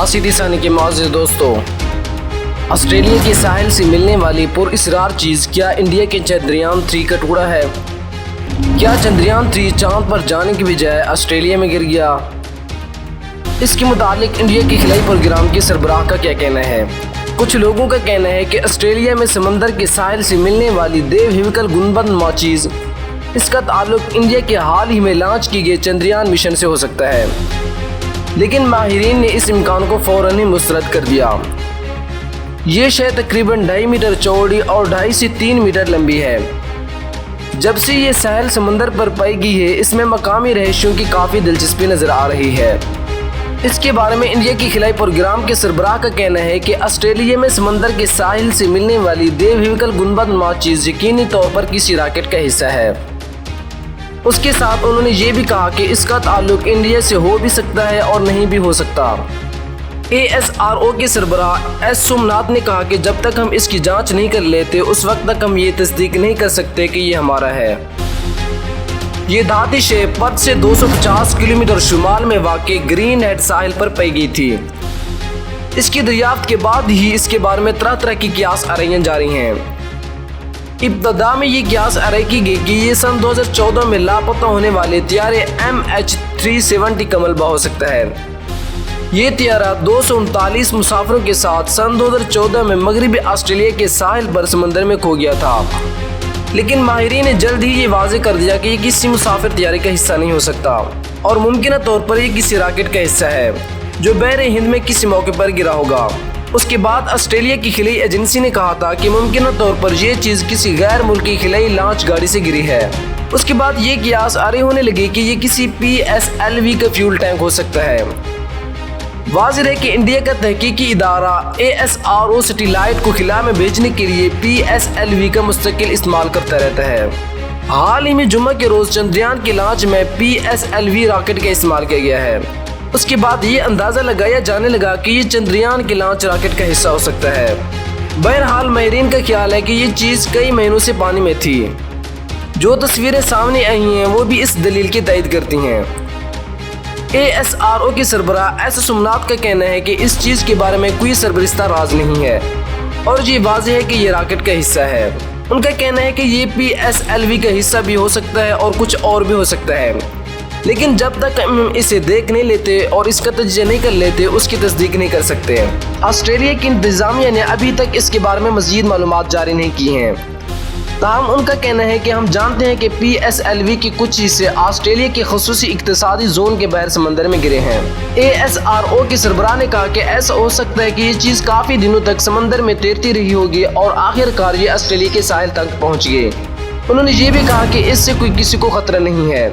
नासिर ईसानी के मुअज़्ज़िज़ दोस्तों, ऑस्ट्रेलिया के साहिल से मिलने वाली पुरअसरार चीज़ क्या इंडिया के चंद्रयान 3 का टुकड़ा है? क्या चंद्रयान 3 चांद पर जाने की बजाय ऑस्ट्रेलिया में गिर गया? इसके मुतालिक इंडिया के खिलाई प्रोग्राम के सरबराह का क्या कहना है? कुछ लोगों का कहना है कि ऑस्ट्रेलिया में समंदर के साहिल से मिलने वाली देवहिविकल गुंबद माचीज़, इसका ताल्लुक इंडिया के हाल ही में लॉन्च किए गए चंद्रयान मिशन से हो सकता है, लेकिन माहिरीन ने इस इम्कान को फ़ौरन ही मुस्तरद कर दिया। ये शय तकरीबन 2.5 मीटर चौड़ी और 2.5 से 3 मीटर लंबी है। जब से ये साहिल समंदर पर पाई गई है, इसमें मकामी रहस्यों की काफ़ी दिलचस्पी नज़र आ रही है। इसके बारे में इंडिया की खिलाई प्रोग्राम के सरबराह का कहना है कि ऑस्ट्रेलिया में समंदर के साहिल से मिलने वाली देवहिविकल गुंबद माचीज़ यकीनी तौर पर किसी रॉकेट का हिस्सा है। उसके साथ उन्होंने ये भी कहा कि इसका ताल्लुक इंडिया से हो भी सकता है और नहीं भी हो सकता। ASRO के सरबराह एस सोमनाथ ने कहा कि जब तक हम इसकी जांच नहीं कर लेते उस वक्त तक हम ये तस्दीक नहीं कर सकते कि ये हमारा है। ये धाती शय पर्थ से 250 किलोमीटर शुमाल में वाक़ ग्रीन हेड साहिल पर पाई गई थी। इसकी दरियाफ्त के बाद ही इसके बारे में तरह तरह की क़ियास आराइयाँ जारी हैं। इब्तदा में ये क़ियास आराई की गई कि ये सन 2014 में लापता होने वाले तैयारे MH370 का मलबा हो सकता है। ये तैयारा 239 मुसाफिरों के साथ सन 2014 में मगरबी ऑस्ट्रेलिया के साहिल पर समंदर में खो गया था, लेकिन माहिरीन ने जल्द ही ये वाज़ेह कर दिया कि ये किसी मुसाफिर तैयारे का हिस्सा नहीं हो सकता और मुमकिन तौर पर ये किसी रॉकेट का हिस्सा है जो बहरे हिंद में किसी मौके पर गिरा होगा। उसके बाद ऑस्ट्रेलिया की खिलाई एजेंसी ने कहा था कि मुमकिन तौर पर यह चीज़ किसी गैर मुल्की खिलाई लॉन्च गाड़ी से गिरी है। उसके बाद ये क़ियास आराई होने लगी कि ये किसी PSLV का फ्यूल टैंक हो सकता है। वाज़ेह है कि इंडिया का तहकीकी इदारा ASRO सैटेलाइट को खिला में भेजने के लिए PSLV का मुस्तकिल इस्तेमाल करता रहता है। हाल ही में जुम्मे के रोज़ चंद्रयान के लॉन्च में PSLV रॉकेट का इस्तेमाल किया गया है। उसके बाद ये अंदाज़ा लगाया जाने लगा कि ये चंद्रयान के लॉन्च रॉकेट का हिस्सा हो सकता है। बहरहाल माहिरीन का ख्याल है कि ये चीज़ कई महीनों से पानी में थी। जो तस्वीरें सामने आई हैं वो भी इस दलील की तायद करती हैं। ASRO के सरबराह एस सोमनाथ का कहना है कि इस चीज़ के बारे में कोई सरबरिस्ता राज नहीं है और ये वाज़ेह है कि ये रॉकेट का हिस्सा है। उनका कहना है कि ये PSLV का हिस्सा भी हो सकता है और कुछ और भी हो सकता है, लेकिन जब तक हम इसे देख नहीं लेते और इसका तज्ज़िया नहीं कर लेते उसकी तस्दीक नहीं कर सकते। ऑस्ट्रेलिया की इंतज़ामिया ने अभी तक इसके बारे में मज़ीद मालूमात जारी नहीं की हैं। ताहम उनका कहना है कि हम जानते हैं कि PSLV की कुछ हिस्से ऑस्ट्रेलिया के ख़ुसूसी इक़्तिसादी जोन के बाहर समंदर में गिरे हैं। ASRO के सरबराह ने कहा कि ऐसा हो सकता है कि ये चीज़ काफ़ी दिनों तक समंदर में तैरती रही होगी और आखिरकार ये ऑस्ट्रेलिया के साहिल तक पहुँच गए। उन्होंने ये भी कहा कि इससे कोई किसी को ख़तरा नहीं है।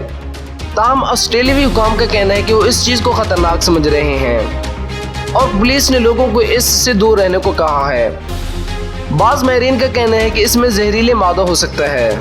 ताहम ऑस्ट्रेलियाई हुकाम का कहना है कि वो इस चीज़ को ख़तरनाक समझ रहे हैं और पुलिस ने लोगों को इससे दूर रहने को कहा है। बाज़ माहिरीन का कहना है कि इसमें जहरीले मादा हो सकता है।